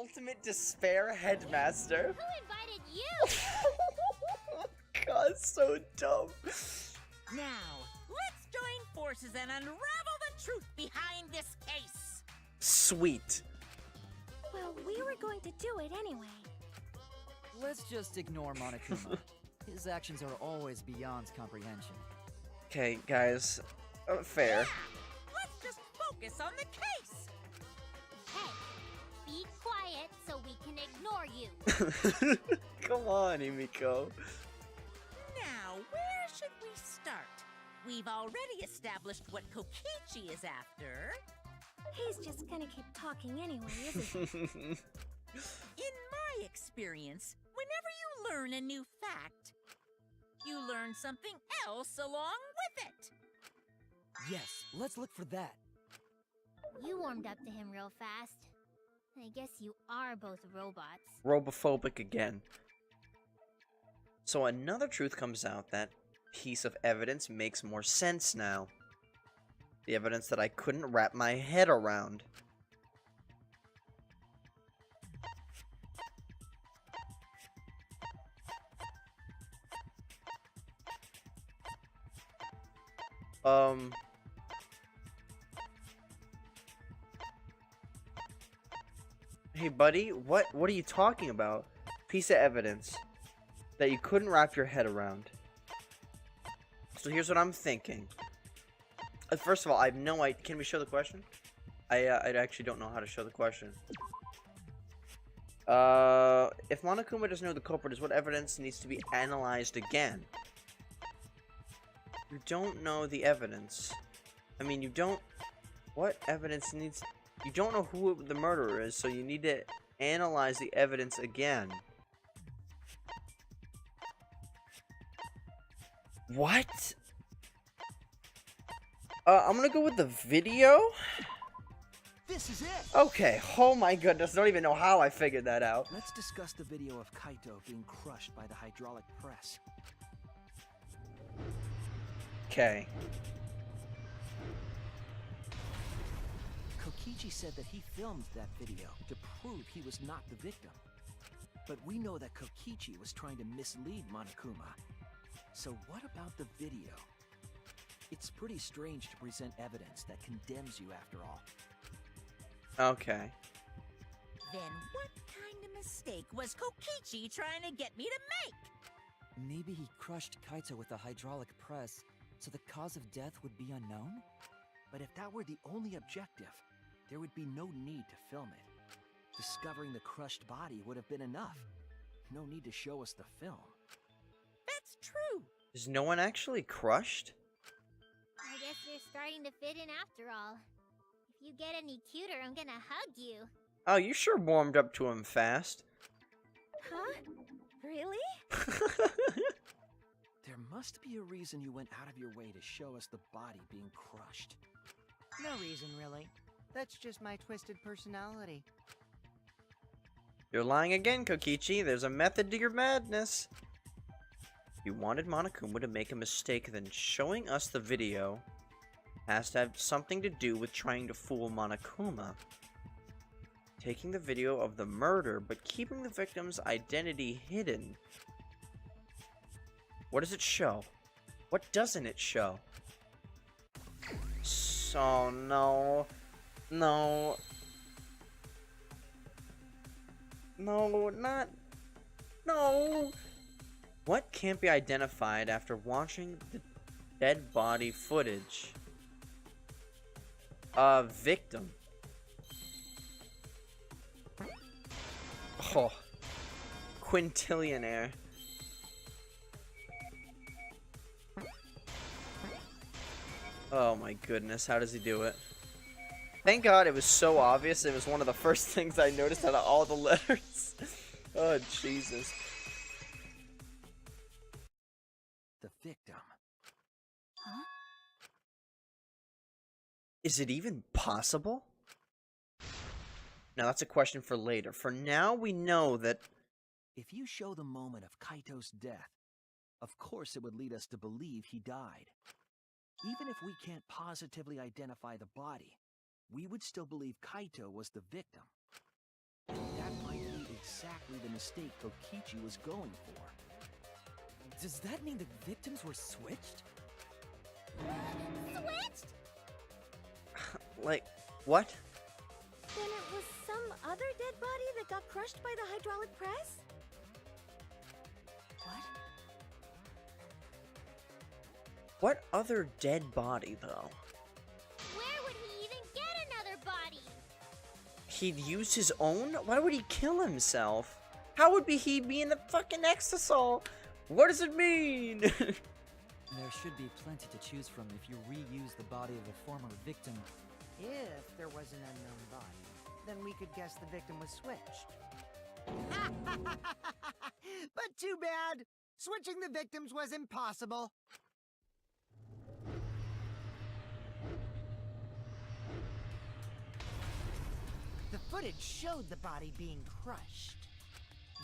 ultimate despair headmaster. Who invited you? God, so dumb. Now, let's join forces and unravel the truth behind this case. Sweet. Well, we were going to do it anyway. Let's just ignore Monokuma. His actions are always beyond comprehension. Okay, guys. Fair. Yeah, let's just focus on the case. Hey, be quiet so we can ignore you. Come on, Emiko. Now, where should we start? We've already established what Kokichi is after. He's just gonna keep talking anyway, isn't he? In my experience, whenever you learn a new fact, you learn something else along with it. Yes, let's look for that. You warmed up to him real fast. I guess you are both robots. Robophobic again. So another truth comes out. That piece of evidence makes more sense now. The evidence that I couldn't wrap my head around. Hey, buddy, what are you talking about? Piece of evidence that you couldn't wrap your head around. So here's what I'm thinking. First of all, I have no idea. Can we show the question? I actually don't know how to show the question. If Monokuma doesn't know the culprit is, what evidence needs to be analyzed again? You don't know the evidence. I mean, you don't... What evidence needs... You don't know who the murderer is, so you need to analyze the evidence again. What? I'm gonna go with the video. This is it! Okay, oh my goodness, I don't even know how I figured that out. Let's discuss the video of Kaito being crushed by the hydraulic press. Okay. Kokichi said that he filmed that video to prove he was not the victim. But we know that Kokichi was trying to mislead Monokuma. So what about the video? It's pretty strange to present evidence that condemns you after all. Okay. Then what kind of mistake was Kokichi trying to get me to make? Maybe he crushed Kaito with a hydraulic press, so the cause of death would be unknown? But if that were the only objective, there would be no need to film it. Discovering the crushed body would have been enough. No need to show us the film. That's true. Is no one actually crushed? I guess you're starting to fit in after all. If you get any cuter, I'm gonna hug you. Oh, you sure warmed up to him fast. Huh? Really? There must be a reason you went out of your way to show us the body being crushed. No reason, really. That's just my twisted personality. You're lying again, Kokichi. There's a method to your madness. If you wanted Monokuma to make a mistake, then showing us the video has to have something to do with trying to fool Monokuma. Taking the video of the murder, but keeping the victim's identity hidden. What does it show? What doesn't it show? So, no. No. No, not... No! What can't be identified after watching the dead body footage? Victim. Oh. Quintillionaire. Oh my goodness, how does he do it? Thank God it was so obvious. It was one of the first things I noticed out of all the letters. Oh, Jesus. The victim. Huh? Is it even possible? Now, that's a question for later. For now, we know that... If you show the moment of Kaito's death, of course it would lead us to believe he died. Even if we can't positively identify the body, we would still believe Kaito was the victim. That exactly the mistake Kokichi was going for. Does that mean the victims were switched? Switched? Like, what? Then it was some other dead body that got crushed by the hydraulic press? What? What other dead body, though? Where would he even get another body? He'd use his own? Why would he kill himself? How would he be in the fucking exosol? What does it mean? There should be plenty to choose from if you reuse the body of a former victim. If there was an unknown body, then we could guess the victim was switched. But too bad! Switching the victims was impossible. The footage showed the body being crushed.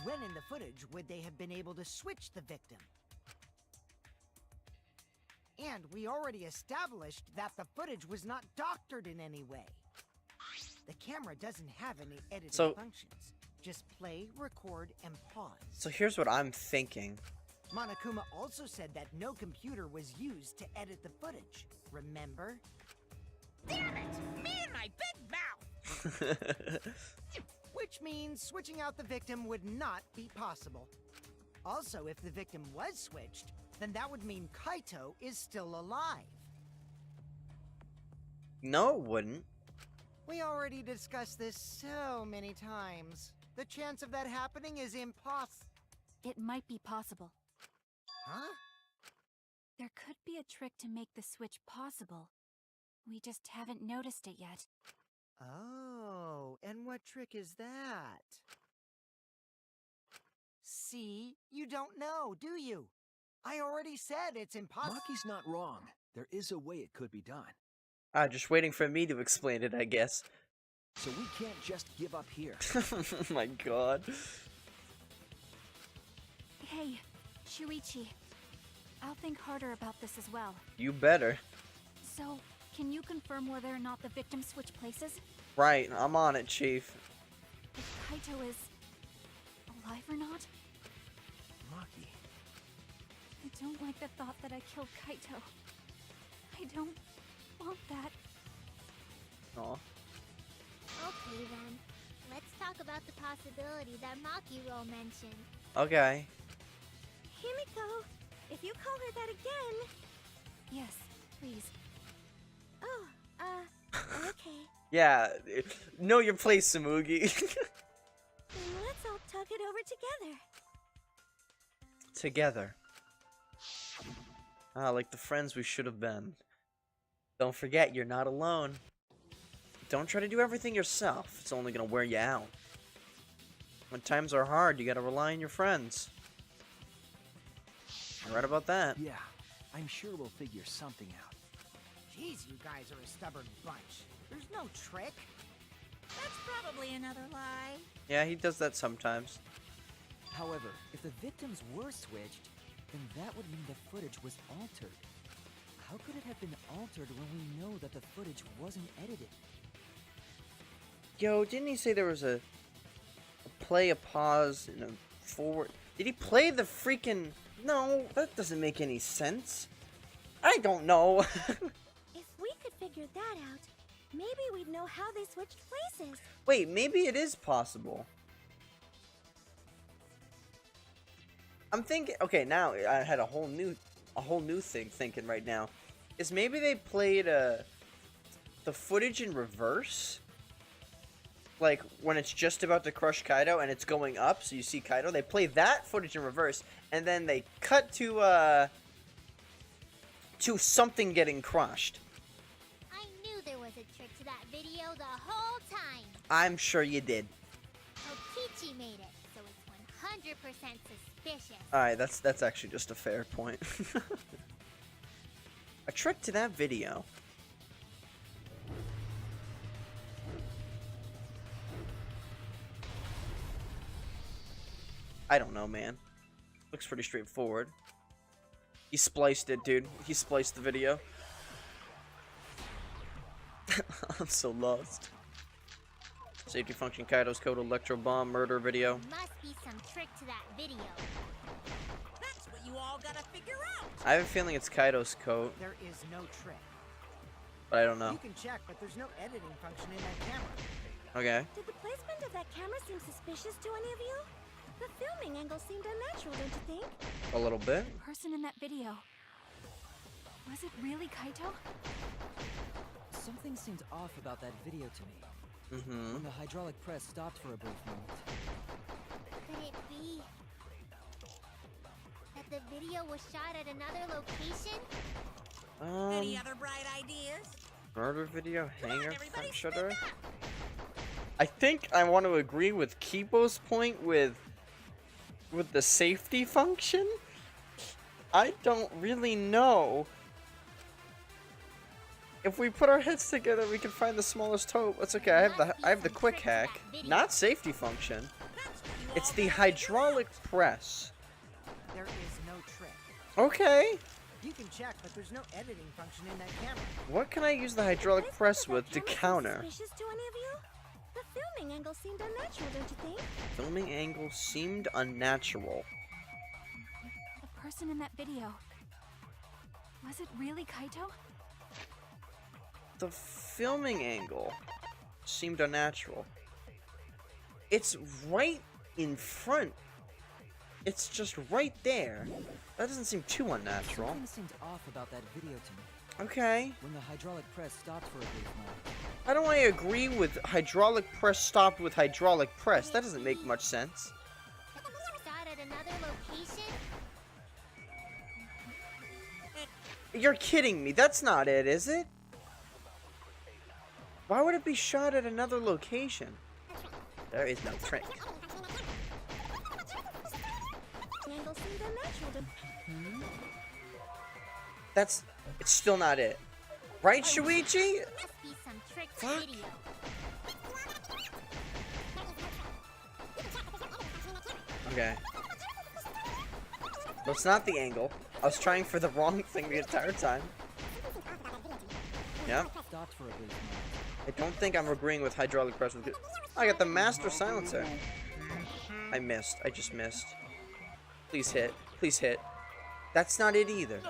When in the footage would they have been able to switch the victim? And we already established that the footage was not doctored in any way. The camera doesn't have any editing functions. Just play, record, and pause. So here's what I'm thinking. Monokuma also said that no computer was used to edit the footage. Remember? Damn it! Me and my big mouth! Which means switching out the victim would not be possible. Also, if the victim was switched, then that would mean Kaito is still alive. No, it wouldn't. We already discussed this so many times. The chance of that happening is impossible. It might be possible. Huh? There could be a trick to make the switch possible. We just haven't noticed it yet. Oh, and what trick is that? See? You don't know, do you? I already said it's impossible. Maki's not wrong. There is a way it could be done. Just waiting for me to explain it, I guess. So we can't just give up here. Oh my god. Hey, Shuichi. I'll think harder about this as well. You better. So, can you confirm whether or not the victims switch places? Right, I'm on it, Chief. If Kaito is alive or not? Maki. I don't like the thought that I killed Kaito. I don't want that. Aw. Okay then. Let's talk about the possibility that Makiro mentioned. Okay. Himiko, if you call her that again... Yes, please. Oh, okay. Yeah, know your place, Samugi. Then let's all talk it over together. Together. Like the friends we should have been. Don't forget, you're not alone. Don't try to do everything yourself. It's only gonna wear you out. When times are hard, you gotta rely on your friends. You're right about that. Yeah, I'm sure we'll figure something out. Jeez, you guys are a stubborn bunch. There's no trick. That's probably another lie. Yeah, he does that sometimes. However, if the victims were switched, then that would mean the footage was altered. How could it have been altered when we know that the footage wasn't edited? Yo, didn't he say there was a play, a pause, and a forward? Did he play the freaking... No, that doesn't make any sense. I don't know. If we could figure that out, maybe we'd know how they switched places. Wait, maybe it is possible. I'm thinking... Okay, now I had a whole new thing thinking right now. Is maybe they played the footage in reverse? Like, when it's just about to crush Kaido and it's going up, so you see Kaido, they play that footage in reverse, and then they cut to something getting crushed. I knew there was a trick to that video the whole time. I'm sure you did. Kokichi made it, so it's 100% suspicious. Alright, that's actually just a fair point. A trick to that video. I don't know, man. Looks pretty straightforward. He spliced it, dude. He spliced the video. I'm so lost. Safety function, Kaido's code, electro bomb, murder video. Must be some trick to that video. That's what you all gotta figure out. I have a feeling it's Kaido's code, There is no trick. but I don't know. You can check, but there's no editing function in that camera. Okay. Did the placement of that camera seem suspicious to any of you? The filming angle seemed unnatural, don't you think? A little bit. The person in that video. Was it really Kaito? Something seemed off about that video to me. Mm-hmm. When the hydraulic press stopped for a brief moment. Could it be that the video was shot at another location? Any other bright ideas? Murder video, Come on, hanger, everybody, front speak shutter. up. I think I want to agree with Kibo's point with the safety function. I don't really know. If we put our heads together, we can find the smallest toe. It's okay. I have the quick hack, not safety function. That's what you It's all the gotta hydraulic press. There is no trick. Okay. You can check, but there's no editing function in that camera. What can I use the Did hydraulic the placement press of that with to camera seem counter? Suspicious to any of you? The filming angle seemed unnatural, don't you think? Filming angle seemed unnatural. The person in that video. Was it really Kaito? The filming angle seemed unnatural. It's right in front. It's just right there. That doesn't seem too unnatural. Something seemed off about that video to me. Okay. When the hydraulic press stopped for a brief moment. How do I agree with hydraulic press stopped with hydraulic press? That doesn't make much sense. Shot at another location? You're kidding me. That's not it, is it? Why would it be shot at another location? There is no trick. The angle seemed unnatural, It's still not it. Right, Shuichi? Must be some trick to Fuck. video. Okay. Well, it's not the angle. I was trying for the wrong thing the entire time. Yep. Stopped for a brief moment. I don't think I'm agreeing with hydraulic press. I got the master silencer. I missed. I just missed. Please hit. Please hit. That's not it either.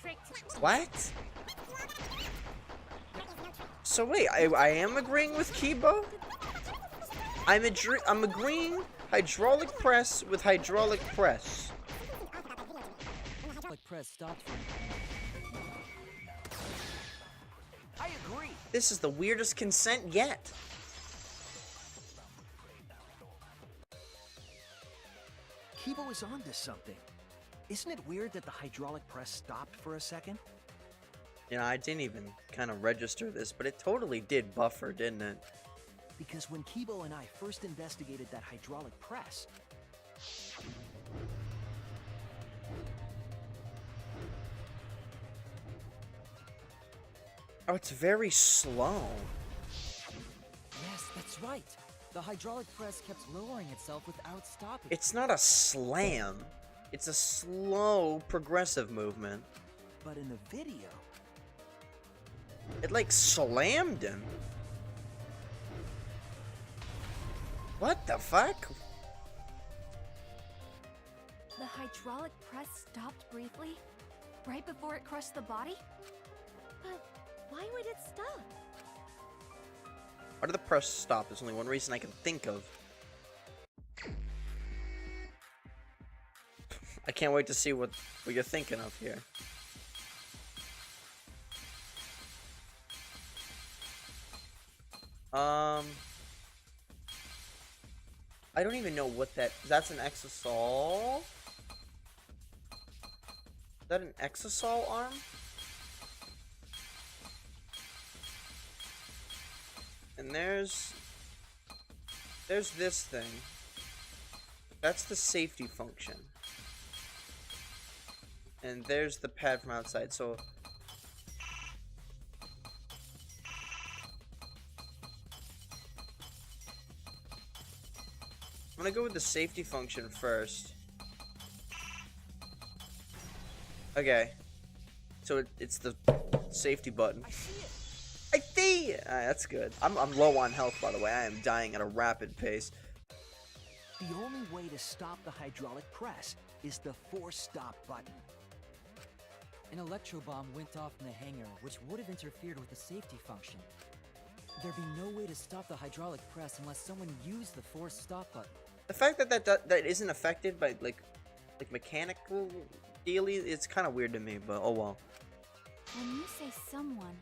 Trick to What? So wait, I am agreeing with Kibo? I'm agreeing hydraulic press with hydraulic press. Hydraulic press stopped for a moment. I agree. This is the weirdest consent yet. Kibo is onto something. Isn't it weird that the hydraulic press stopped for a second? You know, I didn't even kind of register this, but it totally did buffer, didn't it? Because when Kibo and I first investigated that hydraulic press, Oh, it's very slow. Yes, that's right. The hydraulic press kept lowering itself without stopping. It's not a slam. It's a slow, progressive movement. but in the video, It like slammed him. What the fuck? The hydraulic press stopped briefly, right before it crushed the body? But why would it stop? Why did the press stop? There's only one reason I can think of. I can't wait to see what you're thinking of here. I don't even know what that's an exosol? Is that an exosol arm? And there's this thing. That's the safety function. And there's the pad from outside, so I'm gonna go with the safety function first. Okay. So it's the safety button. I see it. I Yay! That's good. I'm low on health, by the way. I am dying at a rapid pace. The only way to stop the hydraulic press is the force stop button. An electro bomb went off in the hangar, which would have interfered with the safety function. There'd be no way to stop the hydraulic press unless someone used the force stop button. The fact that isn't affected by like mechanical dealies, it's kind of weird to me. But oh well. When you say someone,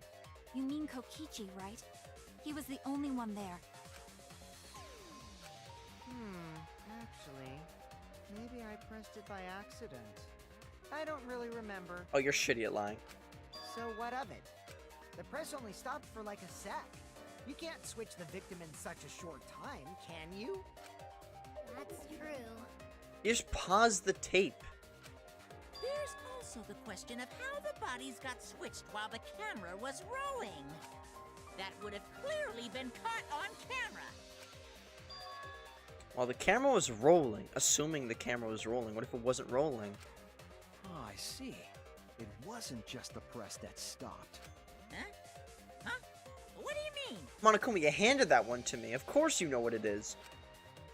you mean Kokichi, right? He was the only one there. Actually, maybe I pressed it by accident. I don't really remember. Oh, you're shitty at lying. So what of it? The press only stopped for like a sec. You can't switch the victim in such a short time, can you? That's true. You just pause the tape. There's also the question of how the bodies got switched while the camera was rolling. That would have clearly been caught on camera. While the camera was rolling, assuming the camera was rolling, what if it wasn't rolling? Oh, I see. It wasn't just the press that stopped. Huh? Huh? What do you mean? Monokuma, you handed that one to me. Of course you know what it is.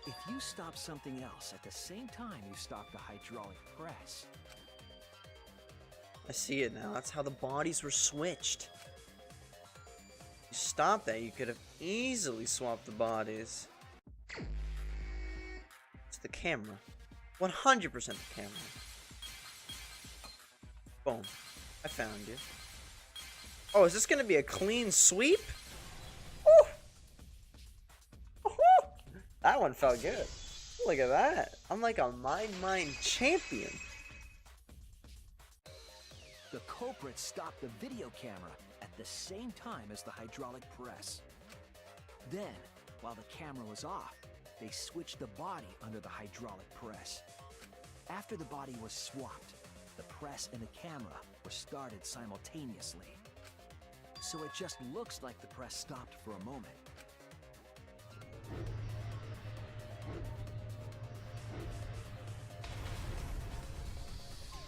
If you stop something else at the same time you stop the hydraulic press. I see it now. That's how the bodies were switched. You stopped that, you could have easily swapped the bodies. It's the camera. 100% the camera. Boom. I found you. Oh, is this gonna be a clean sweep? Woo! Woo! That one felt good. Look at that. I'm like a mind champion. The culprit stopped the video camera at the same time as the hydraulic press. Then, while the camera was off, they switched the body under the hydraulic press. After the body was swapped, the press and the camera were started simultaneously. So it just looks like the press stopped for a moment.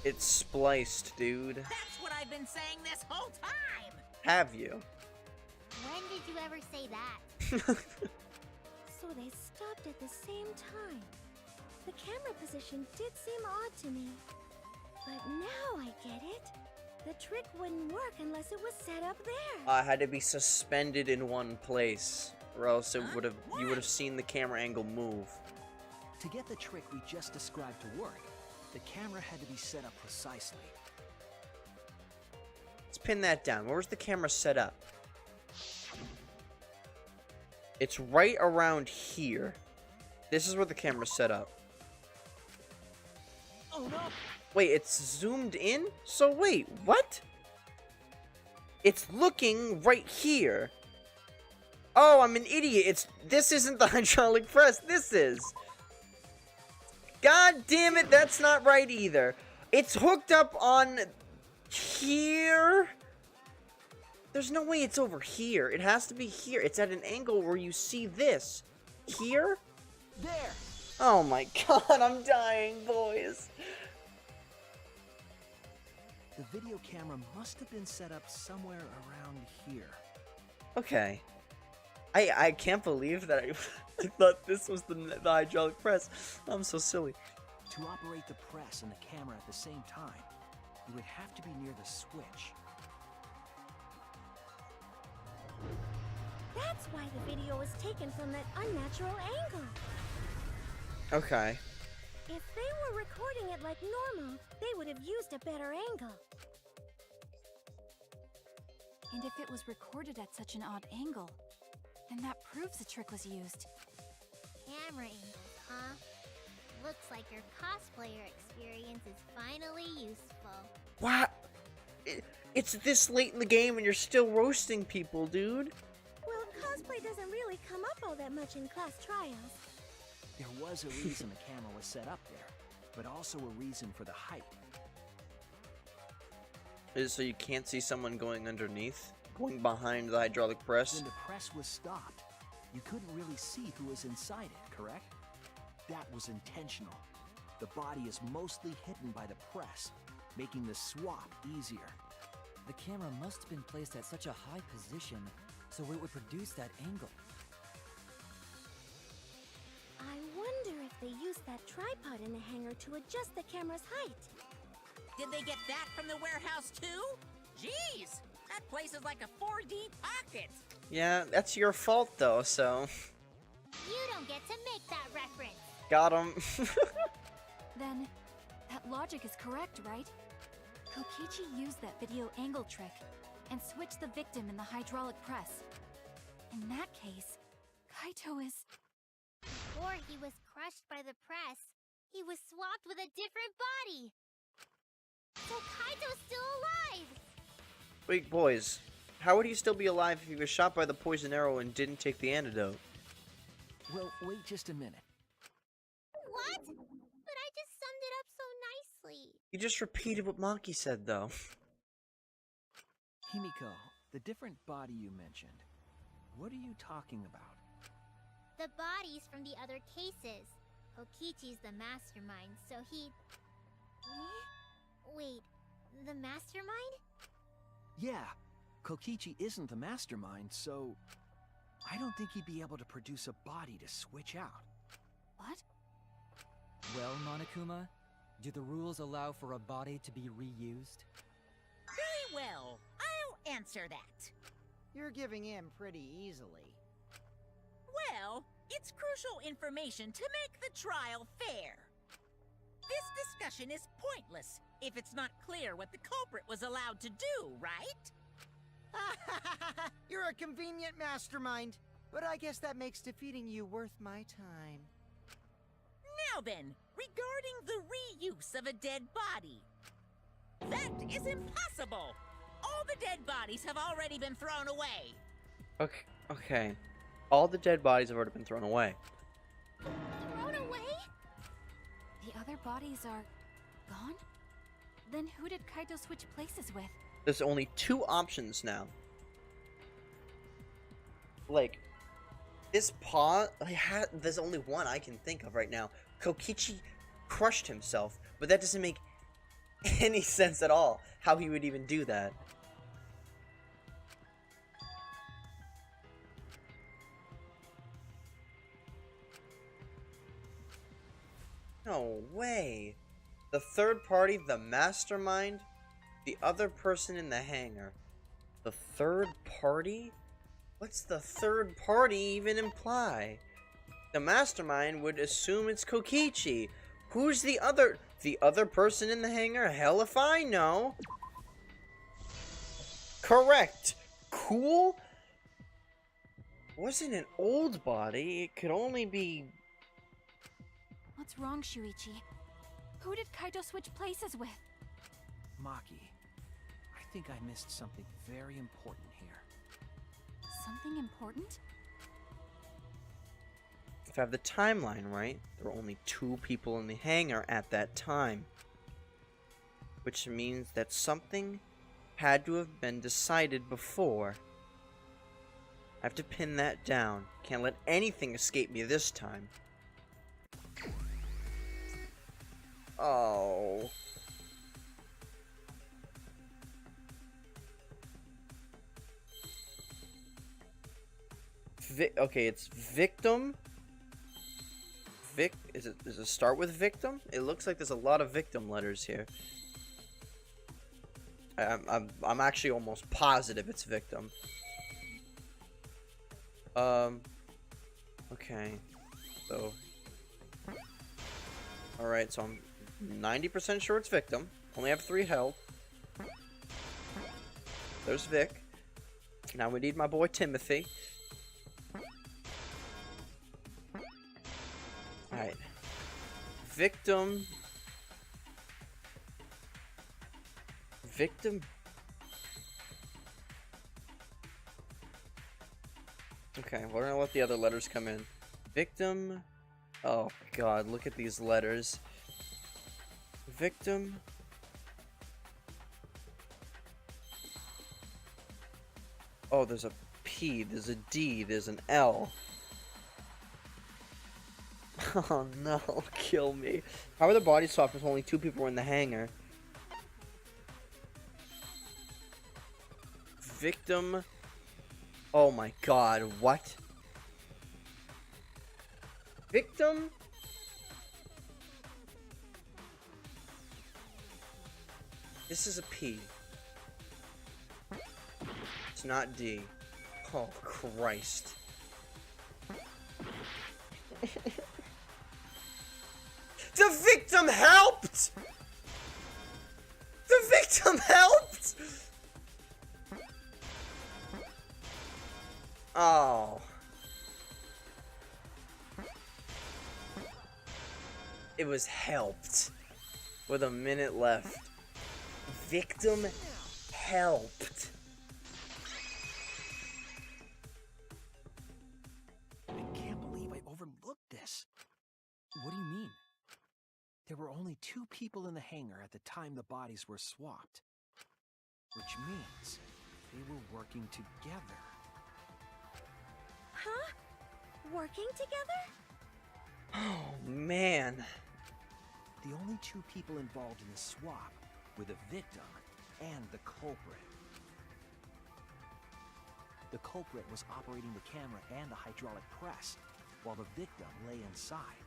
It's spliced, dude. That's what I've been saying this whole time! Have you? When did you ever say that? So they stopped at the same time. The camera position did seem odd to me. But now I get it. The trick wouldn't work unless it was set up there. I had to be suspended in one place, or else it would have you would have seen the camera angle move. To get the trick we just described to work, the camera had to be set up precisely. Let's pin that down. Where's the camera set up? It's right around here. This is where the camera's set up. Oh no! Wait, it's zoomed in? So wait, what? It's looking right here. Oh, I'm an idiot. This isn't the hydraulic press. This is. God damn it, that's not right either. It's hooked up on here. There's no way it's over here. It has to be here. It's at an angle where you see this. Here? There! Oh my god, I'm dying, boys. The video camera must have been set up somewhere around here. Okay. I can't believe that I thought this was the hydraulic press. I'm so silly. To operate the press and the camera at the same time, you would have to be near the switch. That's why the video was taken from that unnatural angle. Okay. If they were recording it like normal, they would have used a better angle. And if it was recorded at such an odd angle, then that proves the trick was used. Camera angles, huh? Looks like your cosplayer experience is finally useful. What? It's this late in the game and you're still roasting people, dude. Well, cosplay doesn't really come up all that much in class trials. There was a reason the camera was set up there, but also a reason for the height. Is it so you can't see someone going underneath? Going behind the hydraulic press? When the press was stopped, you couldn't really see who was inside it, correct? That was intentional. The body is mostly hidden by the press, making the swap easier. The camera must have been placed at such a high position so it would produce that angle. I wonder if they used that tripod in the hangar to adjust the camera's height. Did they get that from the warehouse too? Jeez, that place is like a 4D pocket. Yeah, that's your fault though, so... You don't get to make that reference. Got him. Then, that logic is correct, right? Kokichi used that video angle trick and switched the victim in the hydraulic press. In that case, Kaito is... Before he was crushed by the press, he was swapped with a different body. So Kaito's still alive! Wait, boys. How would he still be alive if he was shot by the poison arrow and didn't take the antidote? Well, wait just a minute. What? But I just summed it up so nicely. You just repeated what Maki said, though. Himiko, the different body you mentioned, what are you talking about? The bodies from the other cases. Kokichi's the mastermind, so he... Wait, the mastermind? Yeah, Kokichi isn't the mastermind, so I don't think he'd be able to produce a body to switch out. What? Well, Monokuma, do the rules allow for a body to be reused? Very well, I'll answer that. You're giving in pretty easily. Well, it's crucial information to make the trial fair. This discussion is pointless if it's not clear what the culprit was allowed to do, right? You're a convenient mastermind, but I guess that makes defeating you worth my time. Now then, regarding the reuse of a dead body. That is impossible! All the dead bodies have already been thrown away. Okay. All the dead bodies have already been thrown away. Thrown away? The other bodies are... gone? Then who did Kaito switch places with? There's only two options now. Like, this there's only one I can think of right now. Kokichi crushed himself, but that doesn't make any sense at all, how he would even do that. No way. The third party, the mastermind, the other person in the hangar. The third party? What's the third party even imply? The mastermind would assume it's Kokichi. Who's the other person in the hangar? Hell if I know. Correct. Cool. Wasn't an old body. It could only be... What's wrong, Shuichi? Who did Kaito switch places with? Maki, I think I missed something very important here. Something important? If I have the timeline right, there were only 2 people in the hangar at that time. Which means that something had to have been decided before. I have to pin that down. Can't let anything escape me this time. Oh. Okay, it's victim. Does it start with victim? It looks like there's a lot of victim letters here. I'm actually almost positive it's victim. Okay. So. Alright, so I'm 90% sure it's victim. Only have 3 health. There's Vic. Now we need my boy Timothy. Alright. Victim. Okay, we're gonna let the other letters come in. Victim. Oh god, look at these letters. Victim. Oh, there's a P, there's a D, there's an L. Oh no, kill me. How are the body swapped if only 2 people were in the hangar? Victim. Oh my god, what? Victim? This is a P. It's not D. Oh, Christ. The victim helped! The victim helped! Oh. It was helped. With a minute left. Victim helped. I can't believe I overlooked this. What do you mean? There were only 2 people in the hangar at the time the bodies were swapped. Which means they were working together. Huh? Working together? Oh, man. The only 2 people involved in the swap were the victim and the culprit. The culprit was operating the camera and the hydraulic press, while the victim lay inside.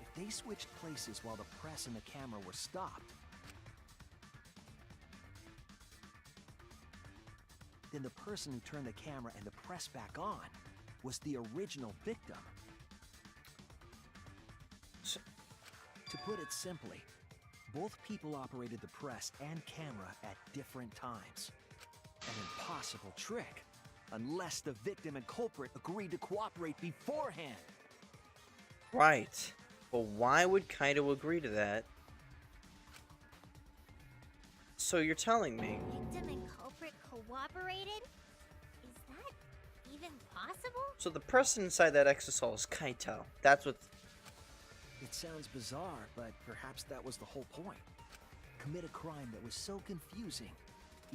If they switched places while the press and the camera were stopped, then the person who turned the camera and the press back on was the original victim. To put it simply, both people operated the press and camera at different times. An impossible trick, unless the victim and culprit agreed to cooperate beforehand. Right. But why would Kaido agree to that? So you're telling me... Victim and culprit cooperated? Is that even possible? So the person inside that exosol is Kaito. That's what... It sounds bizarre, but perhaps that was the whole point. Commit a crime that was so confusing,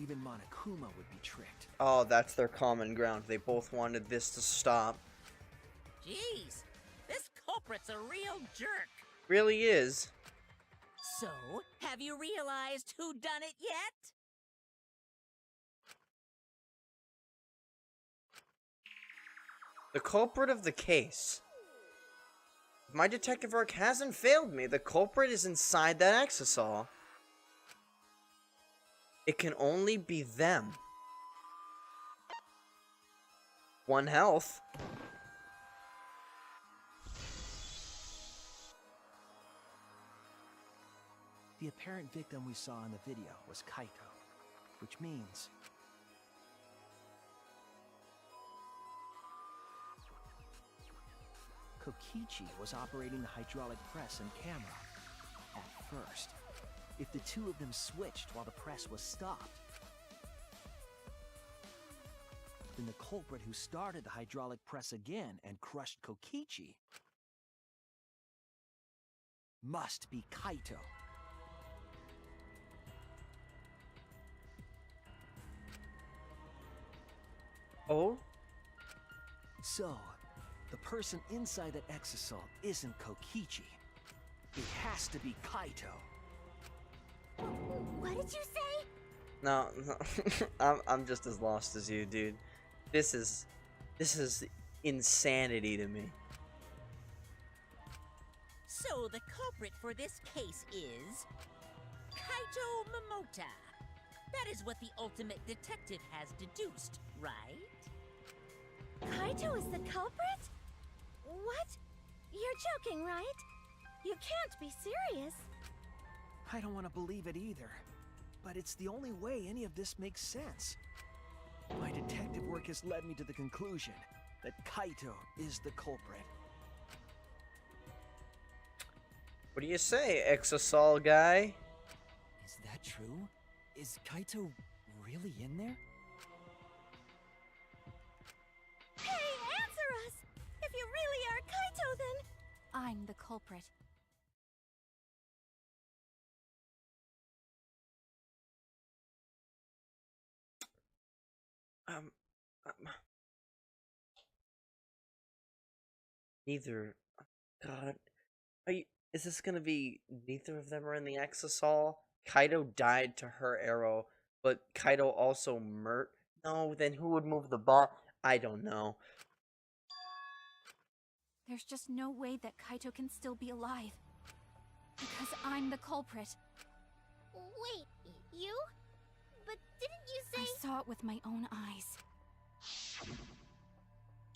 even Monokuma would be tricked. Oh, that's their common ground. They both wanted this to stop. Jeez, this culprit's a real jerk. Really is. So, have you realized who done it yet? The culprit of the case. If my detective work hasn't failed me, the culprit is inside that exosol. It can only be them. 1 health. The apparent victim we saw in the video was Kaito, which means Kokichi was operating the hydraulic press and camera at first. If the 2 of them switched while the press was stopped, then the culprit who started the hydraulic press again and crushed Kokichi must be Kaito. Oh? So, the person inside that exosol isn't Kokichi. It has to be Kaito. What did you say? No, I'm just as lost as you, dude. This is insanity to me. So the culprit for this case is Kaito Momota. That is what the ultimate detective has deduced, right? Kaito is the culprit? What? You're joking, right? You can't be serious. I don't want to believe it either, but it's the only way any of this makes sense. My detective work has led me to the conclusion that Kaito is the culprit. What do you say, exosol guy? Is that true? Is Kaito really in there? Hey, answer us! If you really are Kaito, then... I'm the culprit. Neither. God. Is this gonna be neither of them are in the exosol? Kaido died to her arrow. But Kaido also No, then who would move the ball? I don't know. There's just no way that Kaito can still be alive. Because I'm the culprit. Wait, you? But didn't you say— I saw it with my own eyes.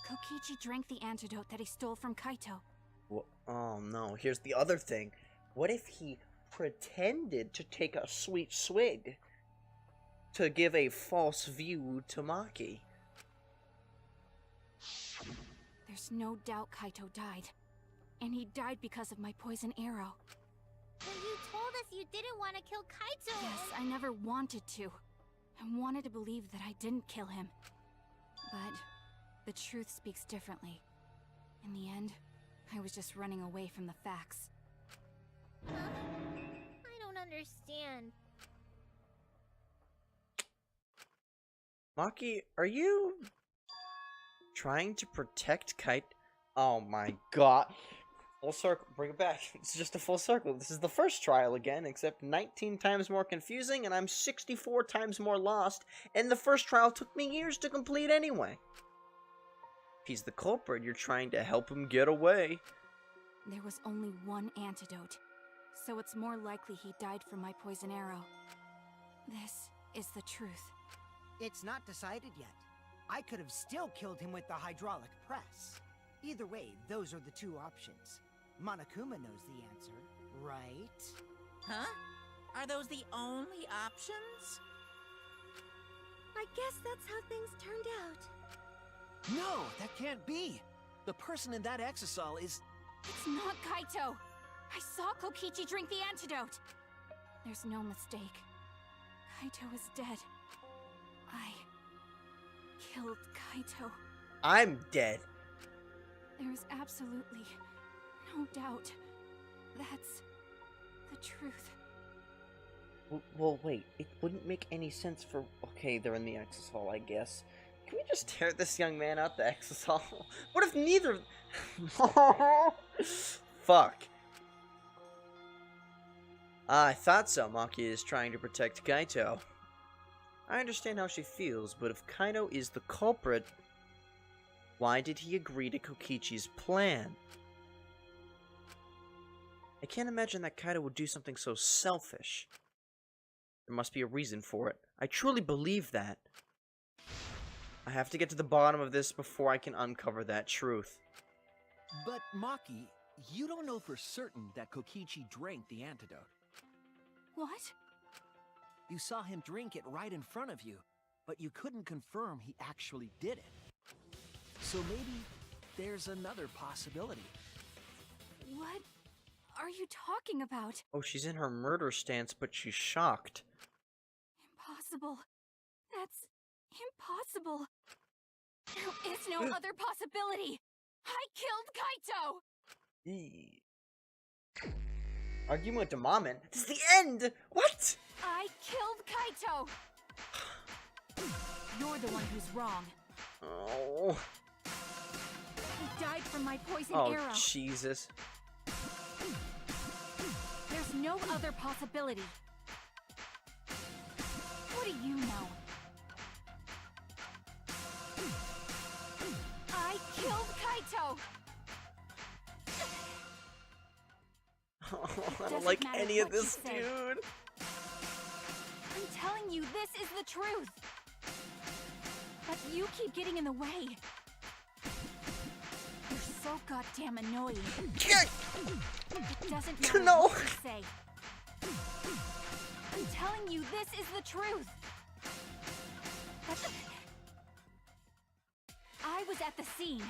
Kokichi drank the antidote that he stole from Kaito. Oh no, here's the other thing. What if he pretended to take a sweet swig to give a false view to Maki? There's no doubt Kaito died. And he died because of my poison arrow. But you told us you didn't want to kill Kaito! Yes, I never wanted to. I wanted to believe that I didn't kill him. But the truth speaks differently. In the end, I was just running away from the facts. Huh? I don't understand. Maki, are you trying to protect Kaito? Oh my god. Full circle. Bring it back. It's just a full circle. This is the first trial again, except 19 times more confusing, and I'm 64 times more lost, and the first trial took me years to complete anyway. If he's the culprit, you're trying to help him get away. There was only one antidote, so it's more likely he died from my poison arrow. This is the truth. It's not decided yet. I could have still killed him with the hydraulic press. Either way, those are the two options. Monokuma knows the answer, right? Huh? Are those the only options? I guess that's how things turned out. No, that can't be. The person in that exisal is... It's not Kaito! I saw Kokichi drink the antidote! There's no mistake. Kaito is dead. I killed Kaito. I'm dead. There's absolutely no doubt. That's the truth. Well, wait. It wouldn't make any sense for... Okay, they're in the exisal, I guess. Can we just tear this young man out the exisal? What if neither... Fuck. I thought so. Maki is trying to protect Kaito. I understand how she feels, but if Kaito is the culprit, why did he agree to Kokichi's plan? I can't imagine that Kaito would do something so selfish. There must be a reason for it. I truly believe that. I have to get to the bottom of this before I can uncover that truth. But, Maki, you don't know for certain that Kokichi drank the antidote. What? You saw him drink it right in front of you, but you couldn't confirm he actually did it. So maybe there's another possibility. What are you talking about? Oh, she's in her murder stance, but she's shocked. Impossible. That's impossible. There is no other possibility. I killed Kaito! Argument with the Mamen? This is the end! What? I killed Kaito! You're the one who's wrong. Oh. He died from my poison Oh, arrow. Jesus. There's no other possibility. What do you know? I killed Kaito! Oh, I don't Doesn't like matter any of what you this, say. dude. I'm telling you, this is the truth. But you keep getting in the way. You're so goddamn annoying. It doesn't matter No. what you say. I'm telling you, this is the truth. But I was at the scene.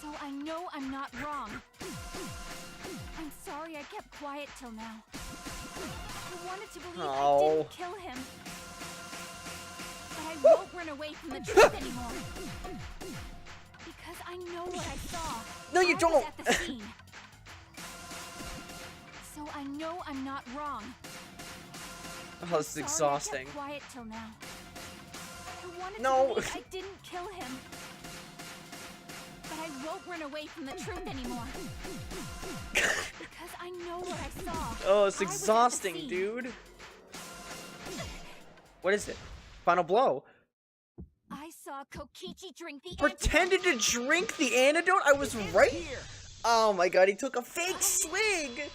So I know I'm not wrong. I'm sorry I kept quiet till now. I wanted to believe I didn't kill him. But I won't run away from the truth anymore. Because I know what I saw. No, you I don't. was at the scene. So I know I'm not wrong. Oh, this is Sorry exhausting. I kept quiet till now. I wanted No. to believe I didn't kill him. But I won't run away from the truth anymore. Because I know what I saw. Oh, it's I was at the exhausting, scene. dude. What is it? Final blow. I saw Kokichi drink the Pretended to drink the antidote? I was right? Oh my god, he took a fake swig!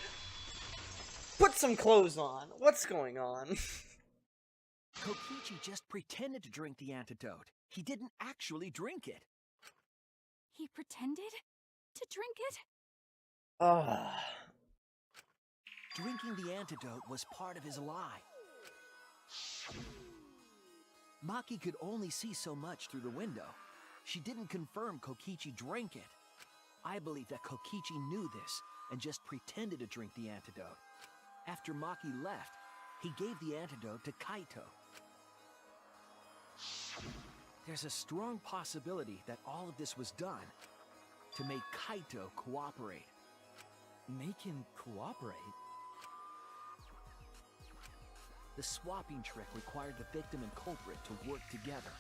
Put some clothes on. What's going on? Kokichi just pretended to drink the antidote. He didn't actually drink it. He pretended to drink it? Ah. Drinking the antidote was part of his lie. Maki could only see so much through the window. She didn't confirm Kokichi drank it. I believe that Kokichi knew this and just pretended to drink the antidote. After Maki left, he gave the antidote to Kaito. There's a strong possibility that all of this was done to make Kaito cooperate. Make him cooperate? The swapping trick required the victim and culprit to work together.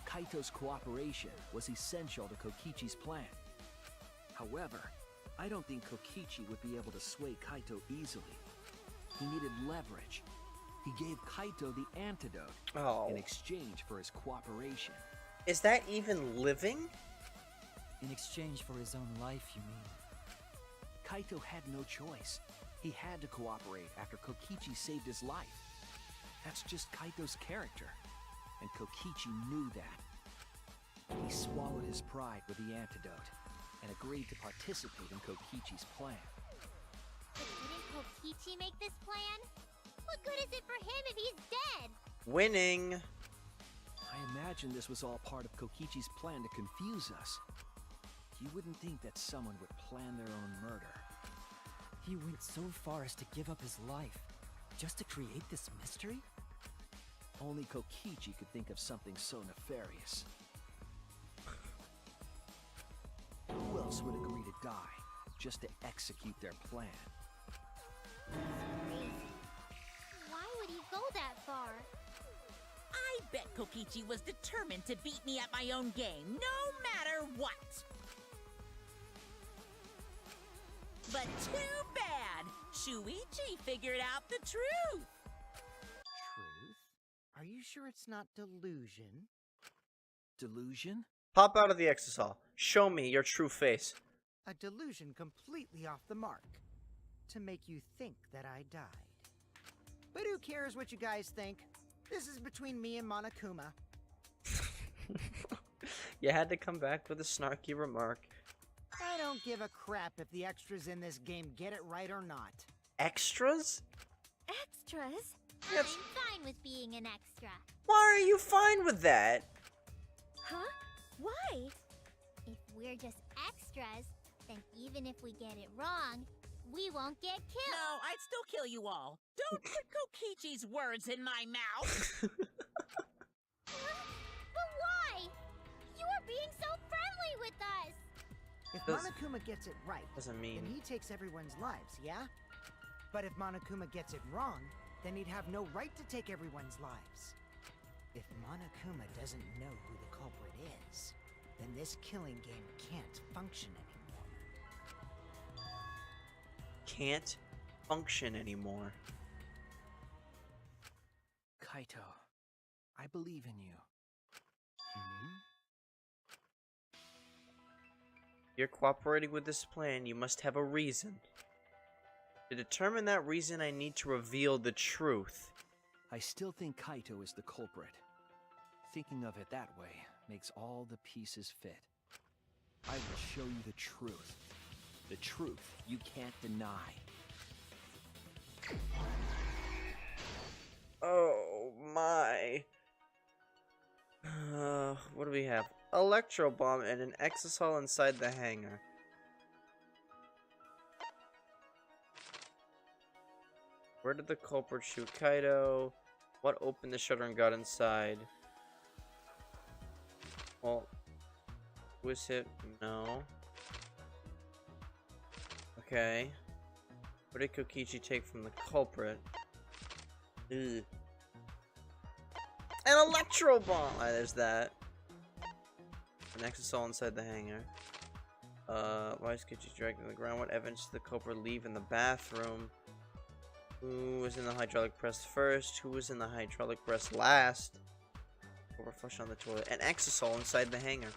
Kaito's cooperation was essential to Kokichi's plan. However, I don't think Kokichi would be able to sway Kaito easily. He needed leverage. He gave Kaito the antidote in exchange for his cooperation. Is that even living? In exchange for his own life, you mean? Kaito had no choice. He had to cooperate after Kokichi saved his life. That's just Kaito's character, and Kokichi knew that. He swallowed his pride with the antidote and agreed to participate in Kokichi's plan. But didn't Kokichi make this plan? What good is it for him if he's dead? Winning. I imagine this was all part of Kokichi's plan to confuse us. You wouldn't think that someone would plan their own murder. He went so far as to give up his life, just to create this mystery? Only Kokichi could think of something so nefarious. Who else would agree to die, just to execute their plan? Crazy. Why would he go that far? I bet Kokichi was determined to beat me at my own game, no matter what. But too bad! Shuichi figured out the truth! Truth? Are you sure it's not delusion? Delusion? Pop out of the exisal. Show me your true face. A delusion completely off the mark. To make you think that I died. But who cares what you guys think? This is between me and Monokuma. You had to come back with a snarky remark. I don't give a crap if the extras in this game get it right or not. Extras? Extras? I'm fine with being an extra. Why are you fine with that? Huh? Why? If we're just extras, then even if we get it wrong, we won't get killed. No, I'd still kill you all. Don't put Kokichi's words in my mouth. But why? You are being so friendly with us. If Does- Monokuma gets it right, Doesn't mean. then he takes everyone's lives, yeah? But if Monokuma gets it wrong, then he'd have no right to take everyone's lives. If Monokuma doesn't know who the culprit is, then this killing game can't function anymore. Can't function anymore. Kaito, I believe in you. You're cooperating with this plan, you must have a reason. To determine that reason, I need to reveal the truth. I still think Kaito is the culprit. Thinking of it that way makes all the pieces fit. I will show you the truth. The truth you can't deny. Oh my. What do we have? Electro bomb and an exisal inside the hangar. Where did the culprit shoot Kaito? What opened the shutter and got inside? Well, was it? No. Okay. What did Kokichi take from the culprit? Ugh. An electro bomb! Ah, there's that. An exisal inside the hangar. Why is Kokichi dragged to the ground? What evidence did the culprit leave in the bathroom? Who was in the hydraulic press first? Who was in the hydraulic press last? Or flush on the toilet. An exosol inside the hangar.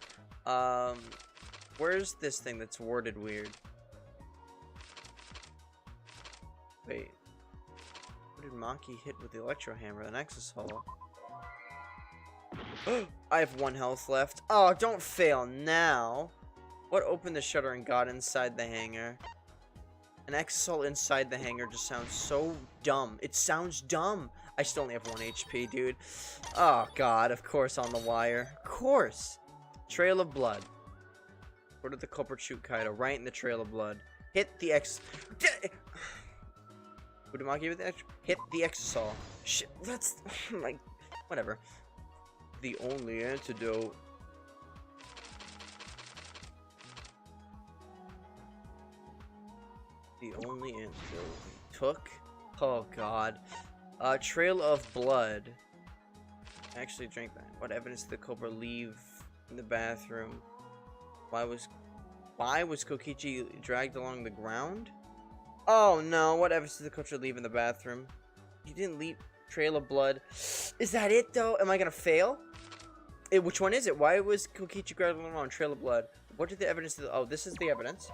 Where's this thing that's worded weird? Wait. What did Maki hit with the electro hammer? An exosol. I have 1 health left. Oh, don't fail now. What opened the shutter and got inside the hangar? An exosol inside the hangar just sounds so dumb. It sounds dumb. I still only have 1 HP, dude. Oh, God. Of course on the wire. Of course. Trail of blood. Where did the culprit shoot Kaido? Right in the trail of blood. Hit the Udamaki with the hit the exosol. Shit, that's like whatever. The only antidote. The only antidote we took. Oh God. Trail of blood. Actually drank that. What evidence did the Cobra leave in the bathroom? Why was Kokichi dragged along the ground? Oh no, what evidence did the Cobra leave in the bathroom? He didn't leave trail of blood. Is that it though? Am I gonna fail? Which one is it? Why was Kokichi dragged along trail of blood? What did the evidence do? Oh, this is the evidence.